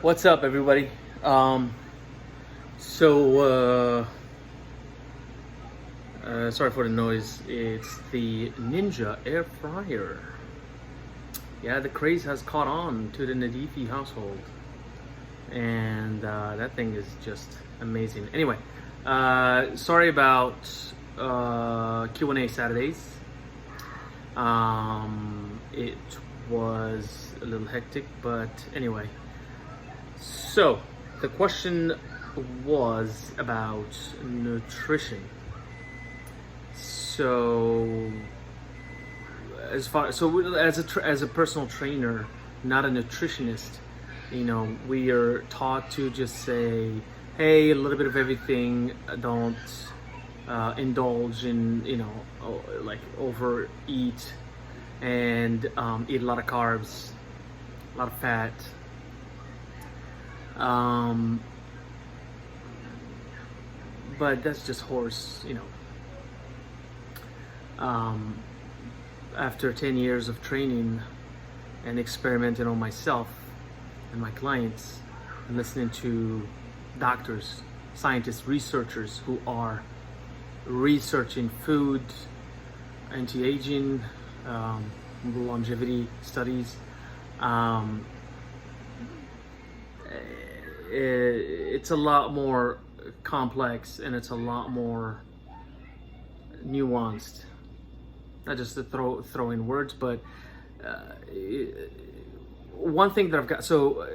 What's up, everybody? So, sorry for the noise. It's the Ninja air fryer. Yeah, the craze has caught on to the Nadifi household, and that thing is just amazing. Anyway, sorry about Q&A Saturdays. It was a little hectic, but anyway. So, the question was about nutrition. So, as a personal trainer, not a nutritionist, we are taught to just say, hey, a little bit of everything. Don't indulge in, like overeat and eat a lot of carbs, a lot of fat. But that's just horse, After 10 years of training and experimenting on myself and my clients and listening to doctors, scientists, researchers who are researching food, anti-aging, longevity studies, it's a lot more complex and it's a lot more nuanced. Not just to throw in words, but one thing that I've got. So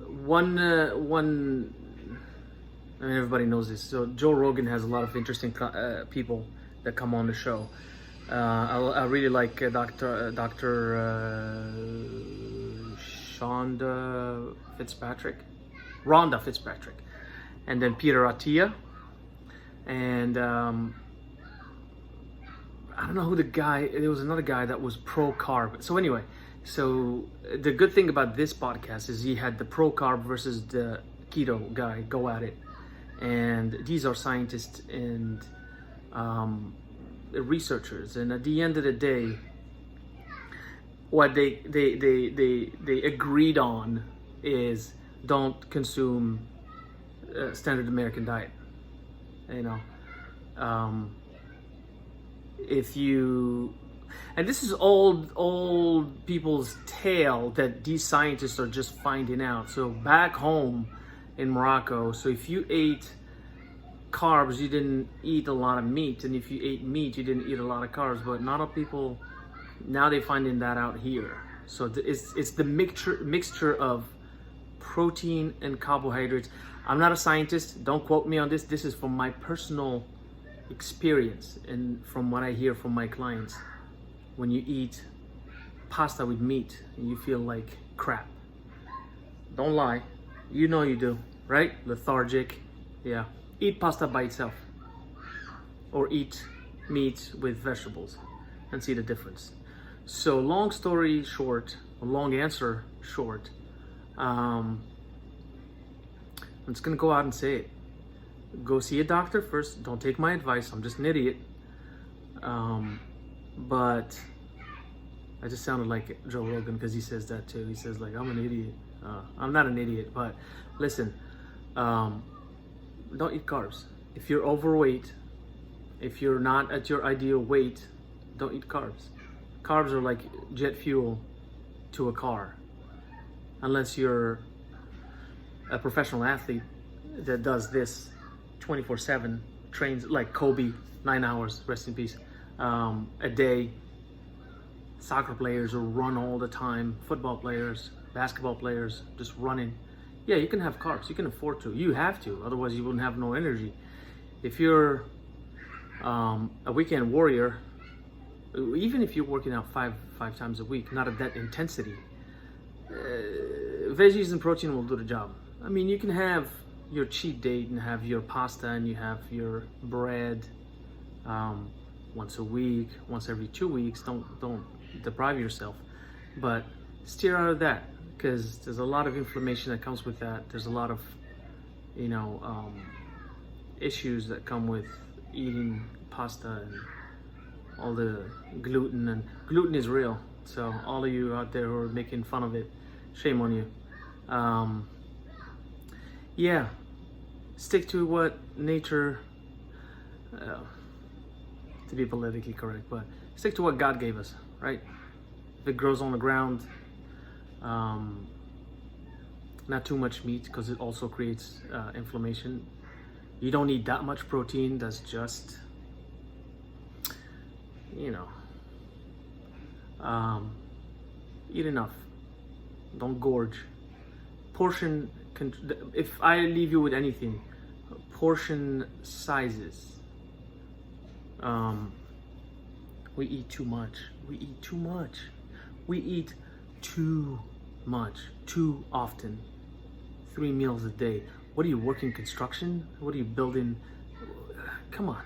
one. I mean, everybody knows this. So Joe Rogan has a lot of interesting people that come on the show. I really like Dr. Rhonda Fitzpatrick, and then Peter Attis, and I don't know who the guy. There was another guy that was pro carb. So anyway, so the good thing about this podcast is he had the pro carb versus the keto guy go at it, and these are scientists and researchers, and at the end of the day, what they agreed on is don't consume standard American diet. If you, and this is old people's tale that these scientists are just finding out. So back home in Morocco, so if you ate carbs, you didn't eat a lot of meat, and if you ate meat, you didn't eat a lot of carbs. But not all people now they're finding that out here. So it's the mixture of protein and carbohydrates. I'm not a scientist. Don't quote me on this. This is from my personal experience and from what I hear from my clients. When you eat pasta with meat, you feel like crap. Don't lie. You know you do, right? Lethargic. Yeah. Eat pasta by itself. Or eat meat with vegetables and see the difference. So long story short, or long answer short, I'm just gonna go out and say it. Go see a doctor first. Don't take my advice. I'm just an idiot. But I just sounded like Joe Rogan because he says that too. He says like, I'm an idiot. I'm not an idiot, but listen, don't eat carbs. If you're overweight, if you're not at your ideal weight, don't eat carbs. Carbs are like jet fuel to a car. Unless you're a professional athlete that does this 24/7, trains like Kobe, 9 hours, rest in peace, a day. Soccer players who run all the time, football players, basketball players, just running. Yeah, you can have carbs, you can afford to. You have to, otherwise you wouldn't have no energy. If you're a weekend warrior, even if you're working out five times a week, not at that intensity, veggies and protein will do the job. I mean, you can have your cheat date and have your pasta and you have your bread once a week, once every 2 weeks. Don't deprive yourself, but steer out of that because there's a lot of inflammation that comes with that. There's a lot of issues that come with eating pasta and all the gluten, and gluten is real. So all of you out there who are making fun of it, shame on you. Yeah, stick to what nature, to be politically correct, but stick to what God gave us, right? If it grows on the ground, not too much meat because it also creates inflammation. You don't need that much protein. That's just, you know, eat enough. Don't gorge. Portion, if I leave you with anything, portion sizes. We eat too much. We eat too much. We eat too much, too often. 3 meals a day. What are you working construction? What are you building? Come on.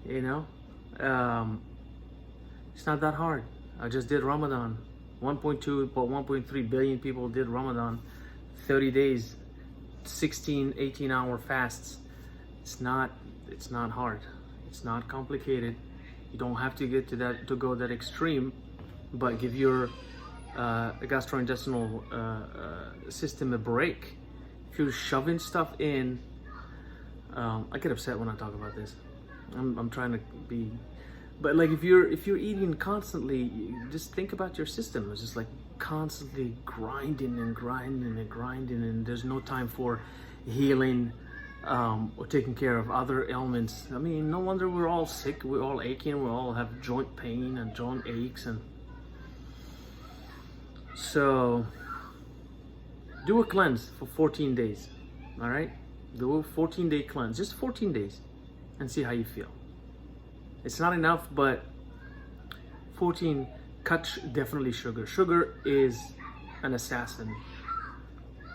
You know, it's not that hard. I just did Ramadan. 1.2 but 1.3 billion people did Ramadan. 30 days, 16, 18-hour fasts. It's not hard. It's not complicated. You don't have to get to that, to go that extreme, but give your gastrointestinal system a break. If you're shoving stuff in, I get upset when I talk about this. I'm trying to be, but like if you're eating constantly, just think about your system. It's just like constantly grinding and grinding and grinding, and there's no time for healing or taking care of other ailments. I mean, no wonder we're all sick. We're all aching. We all have joint pain and joint aches, and so do a cleanse for 14 days. All right, do a 14-day cleanse, just 14 days, and see how you feel. It's not enough, but 14. Cut definitely sugar. Sugar is an assassin.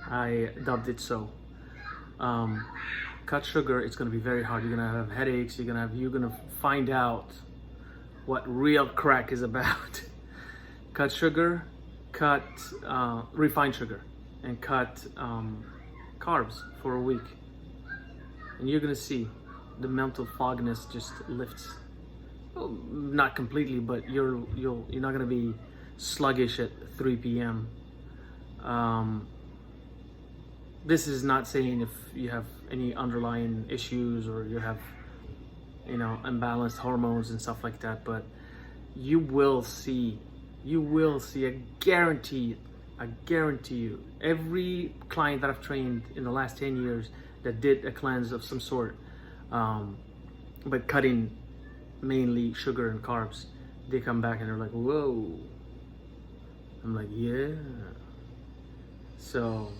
I dubbed it so. Cut sugar. It's going to be very hard. You're going to have headaches. You're going to find out what real crack is about. Cut sugar. Cut refined sugar, and cut carbs for a week, and you're going to see the mental fogginess just lifts. Well, not completely, but you're not gonna be sluggish at 3 p.m. This is not saying if you have any underlying issues or you have, imbalanced hormones and stuff like that, but you will see. I guarantee you. Every client that I've trained in the last 10 years that did a cleanse of some sort, but cutting mainly sugar and carbs, they come back and they're like, whoa. I'm like, yeah. So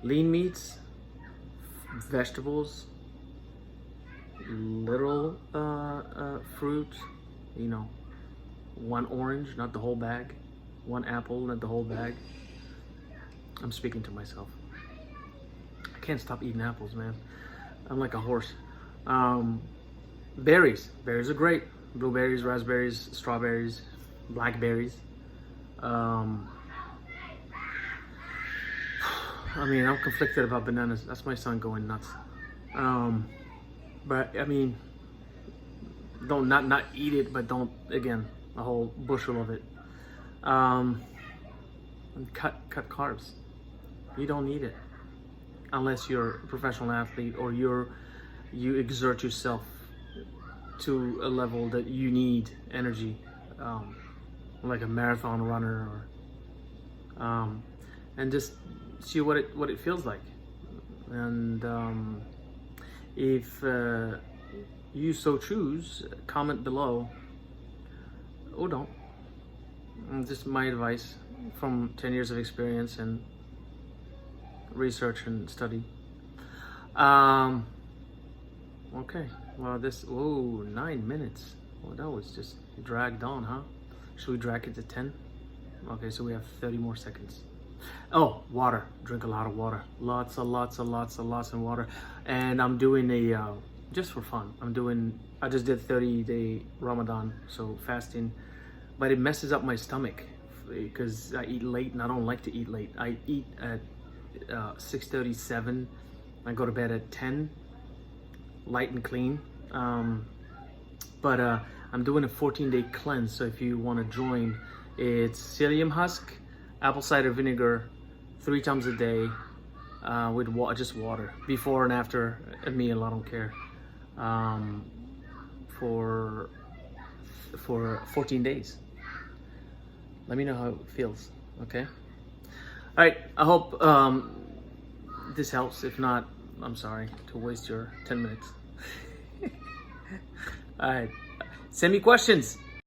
lean meats, vegetables, little fruit, 1 orange, not the whole bag, 1 apple, not the whole bag. I'm speaking to myself. I can't stop eating apples, man. I'm like a horse. Berries are great. Blueberries, raspberries, strawberries, blackberries. I'm conflicted about bananas. That's my son going nuts. But I mean, don't not eat it, but don't, again, a whole bushel of it. And cut carbs. You don't need it unless you're a professional athlete or you exert yourself to a level that you need energy, like a marathon runner, or and just see what it feels like. And if you so choose, comment below, or don't. Just my advice from 10 years of experience and research and study. Okay, well, 9 minutes. Well, that was just dragged on, huh? Should we drag it to 10? Okay, so we have 30 more seconds. Oh, water. Drink a lot of water. Lots of water. And I'm doing just for fun, I just did 30-day Ramadan, so fasting, but it messes up my stomach because I eat late, and I don't like to eat late. I eat at 6:37. I go to bed at 10, light and clean. But I'm doing a 14-day cleanse, so if you want to join, it's psyllium husk, apple cider vinegar 3 times a day with just water before and after a meal. I don't care. For 14 days. Let me know how it feels. Okay. All right. I hope this helps. If not, I'm sorry to waste your 10 minutes. All right. Send me questions.